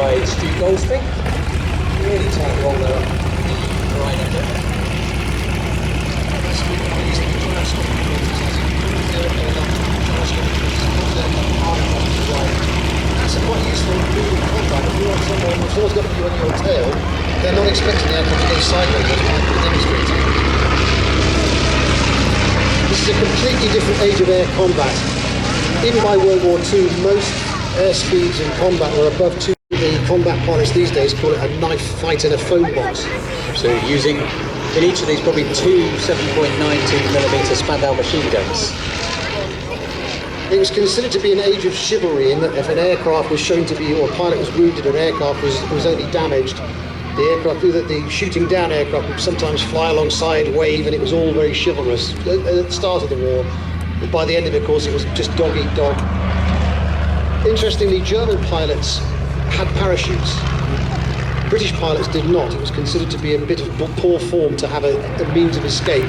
by Stu Goldspring. Really tight roll there up the right ender. That's a quite useful moving combat. If you want someone who's always got you on your tail, they're not expecting the aircraft to go sideways, as Mikael demonstrated. This is a completely different age of air combat. Even by World War II, most air speeds in combat were above 2. The combat pilots these days call it a knife fight in a phone box. So using, in each of these, probably two 7.92mm Spandau machine guns. It was considered to be an age of chivalry in that if an aircraft was shown to be, or a pilot was wounded, an aircraft was only damaged, the aircraft, the shooting down aircraft would sometimes fly alongside, wave, and it was all very chivalrous at the start of the war. But by the end of it, of course, it was just dog eat dog. Interestingly, German pilots had parachutes. British pilots did not. It was considered to be a bit of poor form to have a means of escape.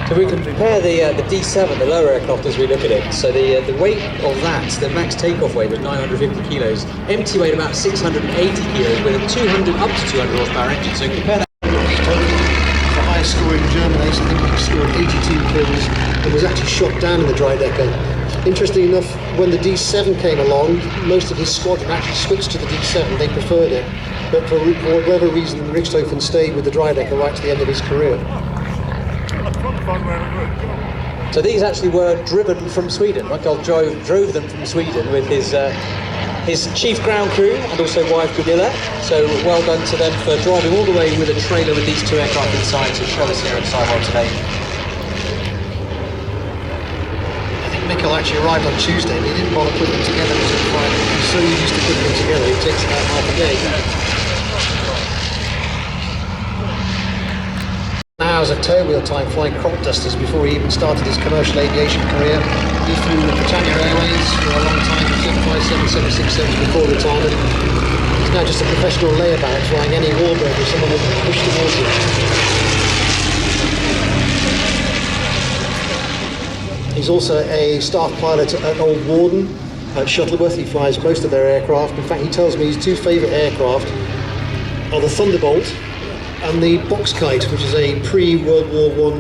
So we can compare the D7, the lower aircraft, as we look at it. So the weight of that, the max takeoff weight was 950 kilos, empty weight about 680 kilos with a 200 up to 200 horsepower engine. So compare that. The highest score in German ace, I think he scored 82 kills and was actually shot down in the Dreidecker. Interestingly enough, when the D7 came along, most of his squadron actually switched to the D7. They preferred it, but for whatever reason, Richthofen stayed with the Dreidecker right to the end of his career. So these actually were driven from Sweden. Mikael drove them from Sweden with his chief ground crew and also wife Gunilla. So well done to them for driving all the way with a trailer with these two aircraft inside to show us here at Sywell today. I think Mikael actually arrived on Tuesday, but he didn't bother putting them together until Friday. He's so used to putting them together, it takes about half a day. Hours of tail wheel time flying crop dusters before he even started his commercial aviation career. He flew the Britannia Airways for a long time, 757, 767 before retirement. He's now just a professional layabout flying any warbird if someone would push towards him. He's also a staff pilot at Old Warden at Shuttleworth. He flies most of their aircraft. In fact, he tells me his two favourite aircraft are the Thunderbolt and the Box Kite, which is a pre-World War I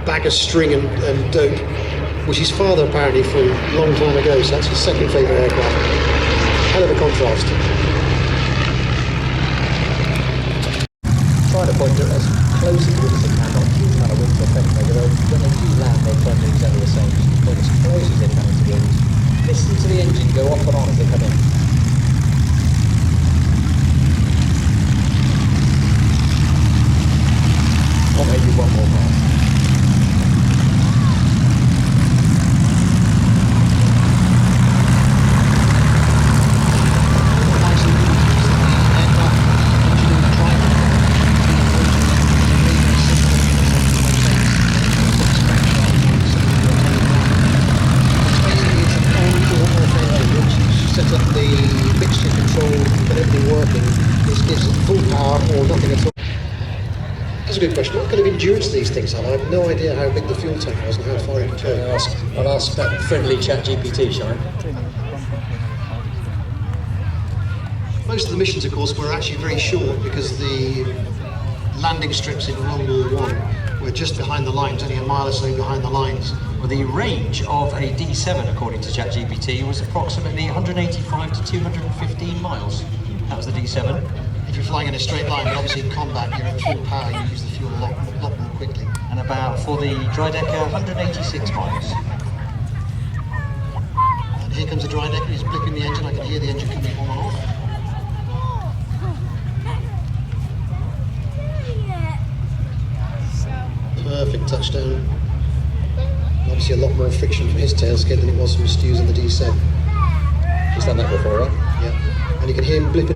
bag of string and dope, which his father apparently flew a long time ago, so that's his second favourite aircraft. Hell of a contrast. Trying to point it as close as they can, not too kind of wind to affect them, but when they do land, they try to do exactly the same. Just point as close as they can to the wind. Listen to the engine go off and on as they come in. Or maybe one more pass. Set up the mixture control and everything working. This gives it full power or nothing at all. That's a good question. What kind of endurance these things have? I have no idea how big the fuel tank was and how far it could go. I'll ask that friendly ChatGPT, shall I? Most of the missions, of course, were actually very short because the landing strips in World War I were just behind the lines, only a mile or so behind the lines. Well, the range of a D7, according to ChatGPT, was approximately 185 to 215 miles. That was the D7. If you're flying in a straight line, but obviously in combat, you're at full power, you use the fuel a lot more quickly. And about, for the Dreidecker, 186 miles. And here comes the Dreidecker, he's blipping the engine, I can hear the engine coming on and off. Perfect touchdown. Obviously a lot more friction from his tail skid than it was from Stu's on the D7. He's done that before, right? Yeah. And you can hear him blipping.